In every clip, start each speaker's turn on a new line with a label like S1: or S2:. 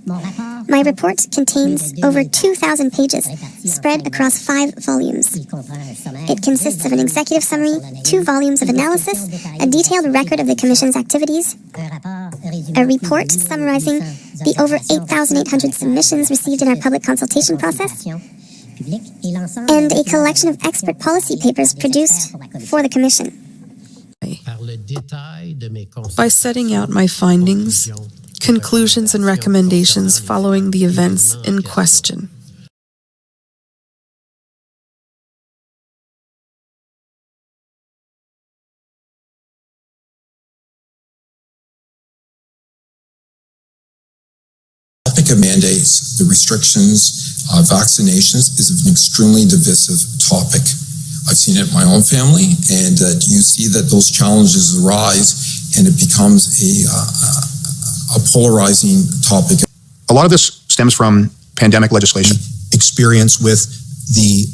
S1: My report contains over 2,000 pages, spread across 5 volumes. It consists of an executive summary, 2 volumes of analysis, a detailed record of the Commission's activities, a report summarizing the over 8,800 submissions received in our public consultation process, and a collection of expert policy papers produced for the Commission.
S2: By setting out my findings, conclusions and recommendations following the events in question.
S3: The topic of mandates, the restrictions, vaccinations is an extremely divisive topic. I've seen it in my own family, and you see that those challenges arise and it becomes a polarizing topic.
S4: A lot of this stems from pandemic legislation. Experience with the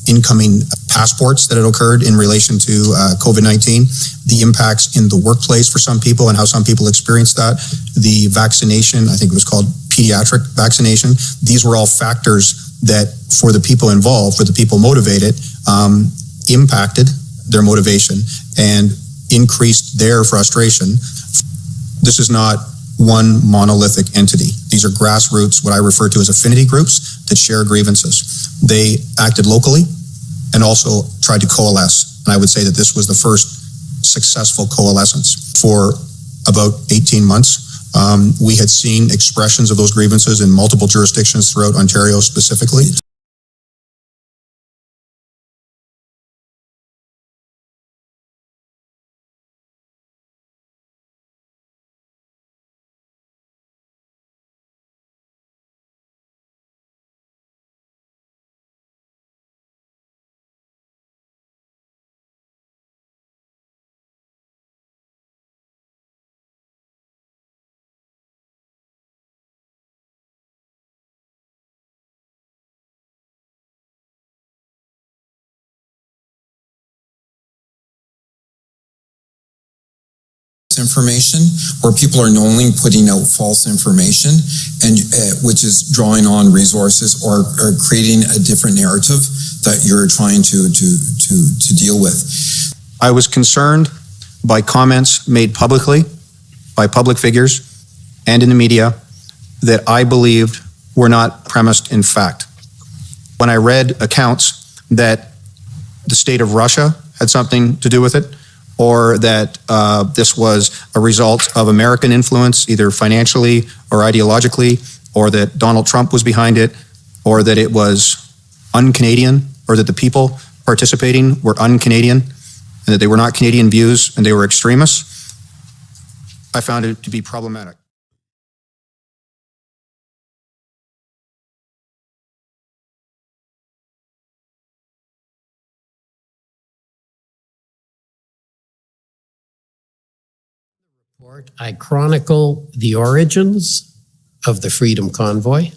S4: incoming passports that had occurred in relation to COVID-19, the impacts in the workplace for some people and how some people experienced that, the vaccination, I think it was called pediatric vaccination. These were all factors that for the people involved, for the people motivated, impacted their motivation and increased their frustration. This is not one monolithic entity. These are grassroots, what I refer to as affinity groups that share grievances. They acted locally and also tried to coalesce. And I would say that this was the first successful coalescence. For about 18 months, we had seen expressions of those grievances in multiple jurisdictions throughout Ontario specifically.
S3: Information where people are knowingly putting out false information and which is drawing on resources or creating a different narrative that you're trying to deal with.
S4: I was concerned by comments made publicly by public figures and in the media that I believed were not premised in fact. When I read accounts that the state of Russia had something to do with it, or that this was a result of American influence, either financially or ideologically, or that Donald Trump was behind it, or that it was un-Canadian, or that the people participating were un-Canadian, and that they were not Canadian views and they were extremists, I found it to be problematic.
S5: I chronicle the origins of the Freedom Convoy.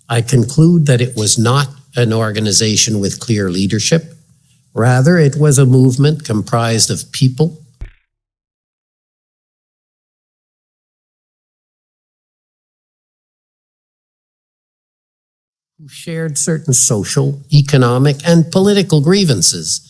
S5: I conclude that it was not an organization with clear leadership. Rather, it was a movement comprised of people who shared certain social, economic, and political grievances.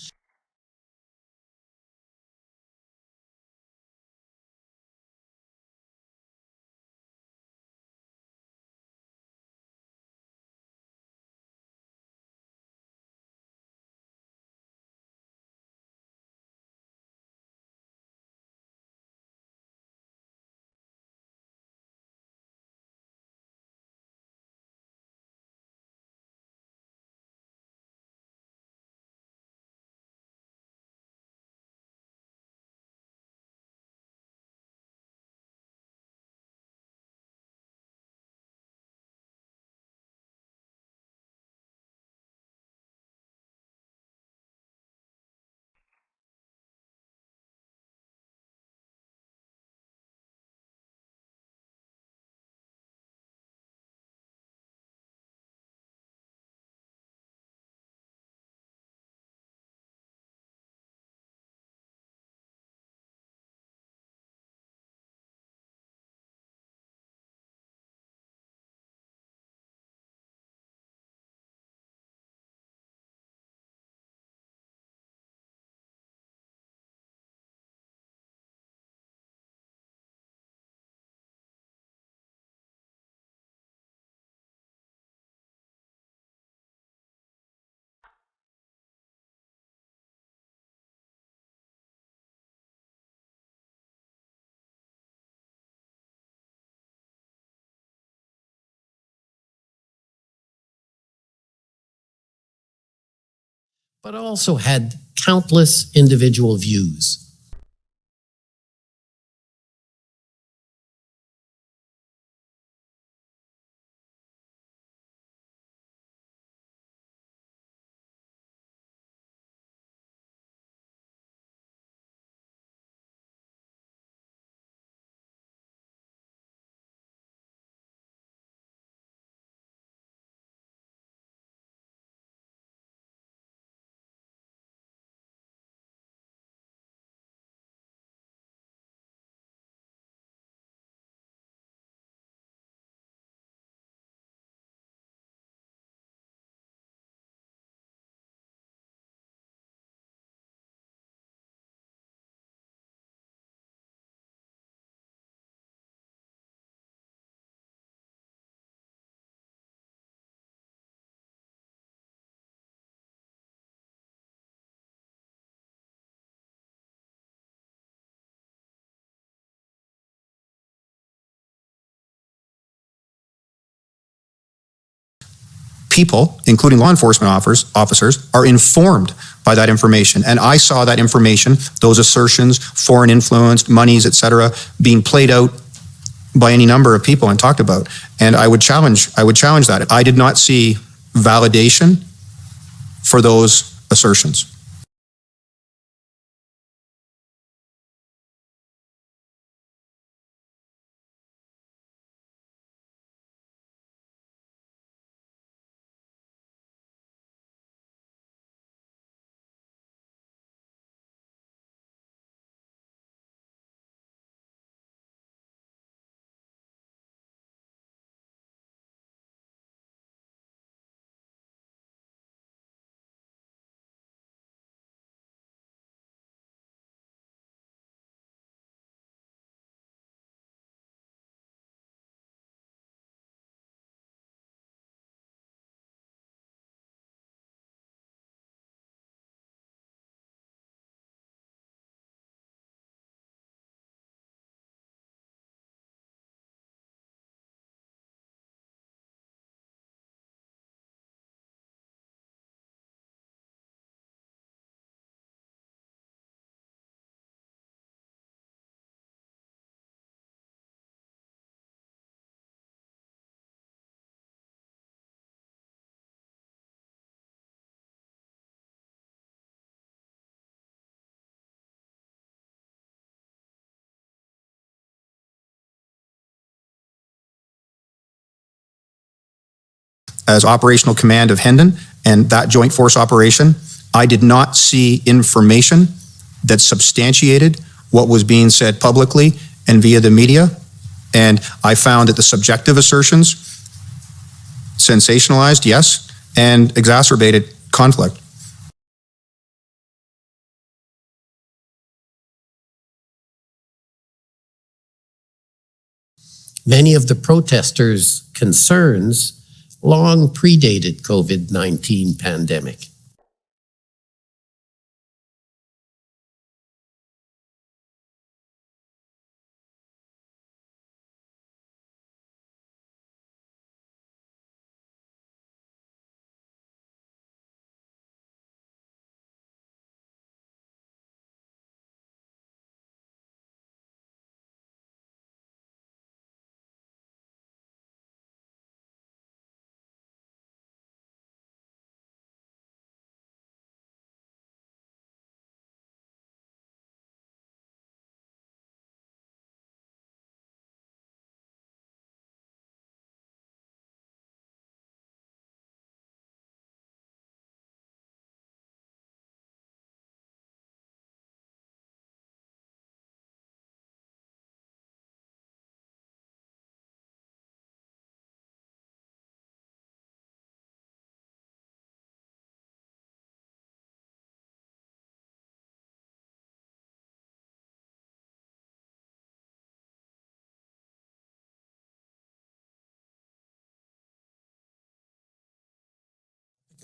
S5: but also had countless individual views.
S4: People, including law enforcement officers, are informed by that information. And I saw that information, those assertions, foreign influence, monies, etc., being played out by any number of people and talked about. And I would challenge that. I did not see validation for those assertions. As operational command of Hendon and that joint force operation, I did not see information that substantiated what was being said publicly and via the media. And I found that the subjective assertions sensationalized, yes, and exacerbated conflict.
S5: Many of the protesters' concerns long predated COVID-19 pandemic.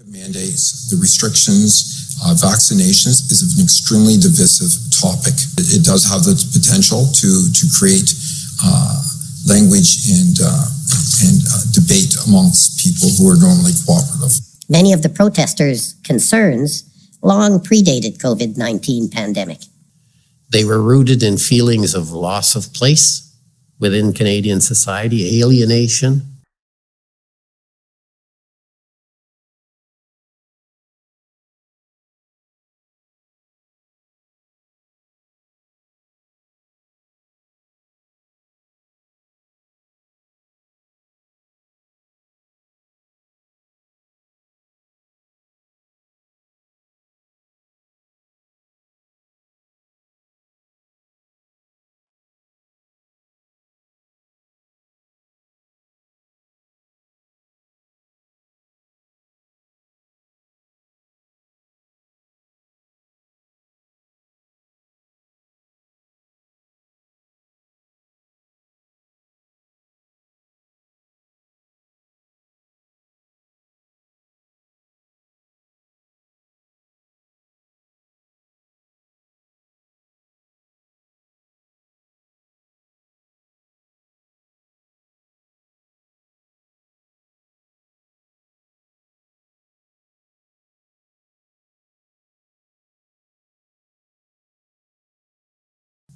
S3: Mandates, the restrictions, vaccinations is an extremely divisive topic. It does have the potential to create language and debate amongst people who are normally cooperative.
S6: Many of the protesters' concerns long predated COVID-19 pandemic.
S5: They were rooted in feelings of loss of place within Canadian society, alienation.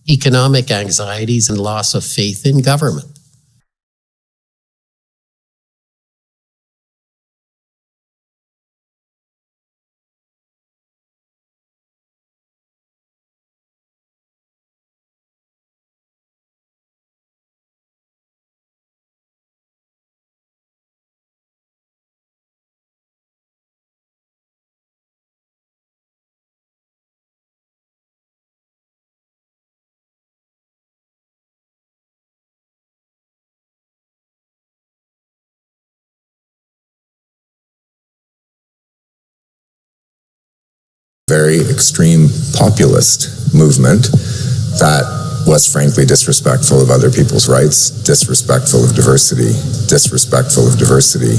S5: Economic anxieties and loss of faith in government.
S7: Very extreme populist movement that was frankly disrespectful of other people's rights, disrespectful of diversity, disrespectful of diversity.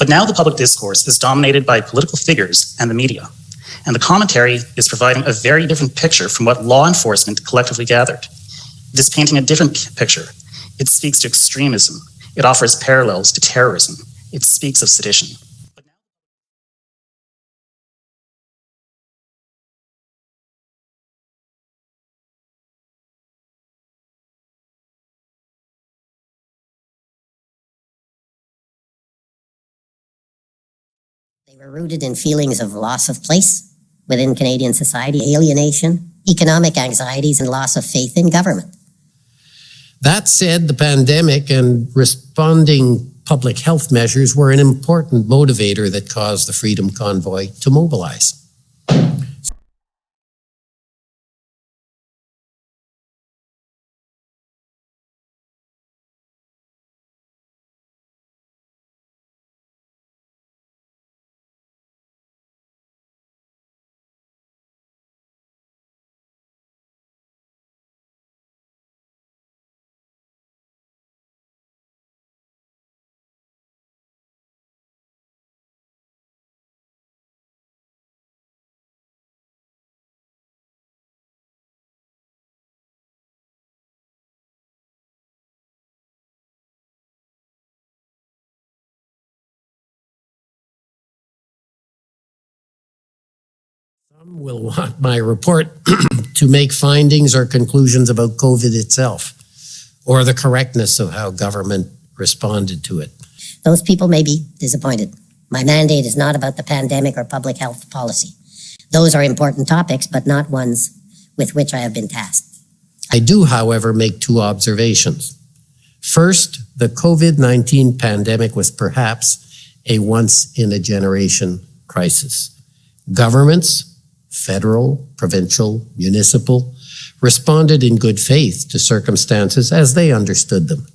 S8: But now the public discourse is dominated by political figures and the media, and the commentary is providing a very different picture from what law enforcement collectively gathered. It is painting a different picture. It speaks to extremism. It offers parallels to terrorism. It speaks of sedition.
S6: They were rooted in feelings of loss of place within Canadian society, alienation, economic anxieties, and loss of faith in government.
S5: That said, the pandemic and responding public health measures were an important motivator that caused the Freedom Convoy to mobilize. Some will want my report to make findings or conclusions about COVID itself, or the correctness of how government responded to it.
S6: Those people may be disappointed. My mandate is not about the pandemic or public health policy. Those are important topics, but not ones with which I have been tasked.
S5: I do, however, make two observations. First, the COVID-19 pandemic was perhaps a once-in-a-generation crisis. Governments, federal, provincial, municipal, responded in good faith to circumstances as they understood them.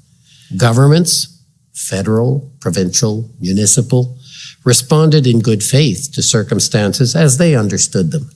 S5: Governments, federal, provincial, municipal, responded in good faith to circumstances as they understood them.